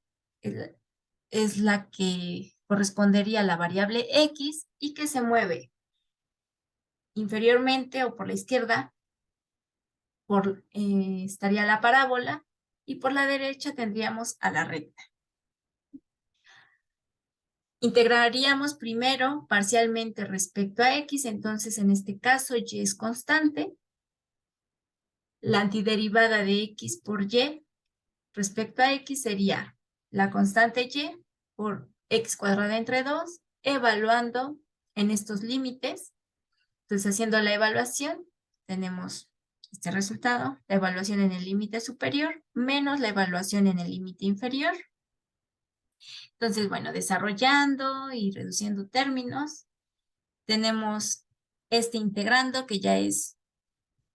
es la que correspondería a la variable X y que se mueve inferiormente o por la izquierda, estaría la parábola, y por la derecha tendríamos a la recta. Integraríamos primero parcialmente respecto a x, entonces en este caso y es constante. La antiderivada de x por y respecto a x sería la constante y por x cuadrada entre 2, evaluando en estos límites. Entonces, haciendo la evaluación, tenemos este resultado, la evaluación en el límite superior menos la evaluación en el límite inferior. Entonces, bueno, desarrollando y reduciendo términos, tenemos este integrando que ya es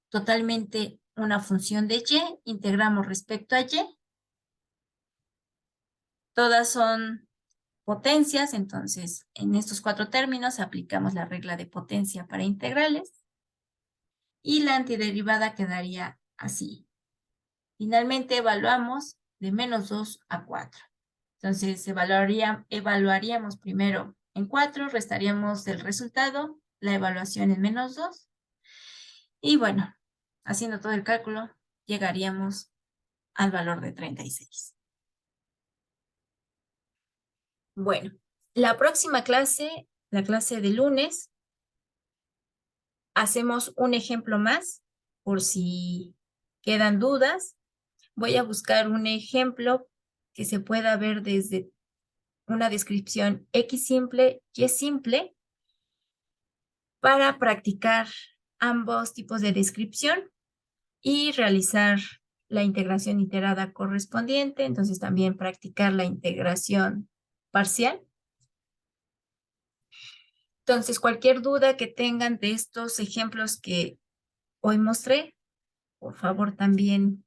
totalmente una función de y, integramos respecto a y. Todas son potencias, entonces en estos 4 términos aplicamos la regla de potencia para integrales y la antiderivada quedaría así. Finalmente evaluamos de menos 2 a 4. Entonces evaluaríamos primero en 4, restaríamos del resultado, la evaluación en menos 2. Y bueno, haciendo todo el cálculo, llegaríamos al valor de 36. Bueno, la próxima clase, la clase de lunes, hacemos un ejemplo más por si quedan dudas. Voy a buscar un ejemplo que se pueda ver desde una descripción X simple, Y simple, para practicar ambos tipos de descripción y realizar la integración iterada correspondiente. Entonces también practicar la integración parcial. Entonces, cualquier duda que tengan de estos ejemplos que hoy mostré, por favor también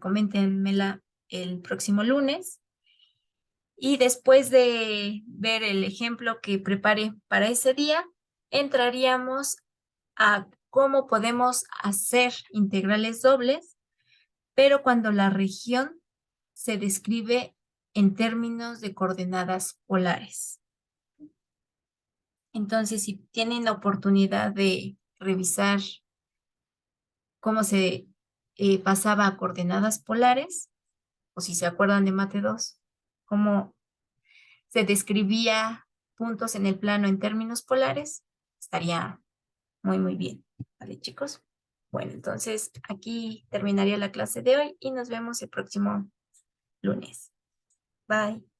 coméntenmela el próximo lunes. Y después de ver el ejemplo que prepare para ese día, entraríamos a cómo podemos hacer integrales dobles, pero cuando la región se describe en términos de coordenadas polares. Entonces, si tienen la oportunidad de revisar cómo se pasaba a coordenadas polares, o si se acuerdan de Mate 2, cómo se describía puntos en el plano en términos polares, estaría muy, muy bien. ¿Vale, chicos? Bueno, entonces aquí terminaría la clase de hoy y nos vemos el próximo lunes. Bye.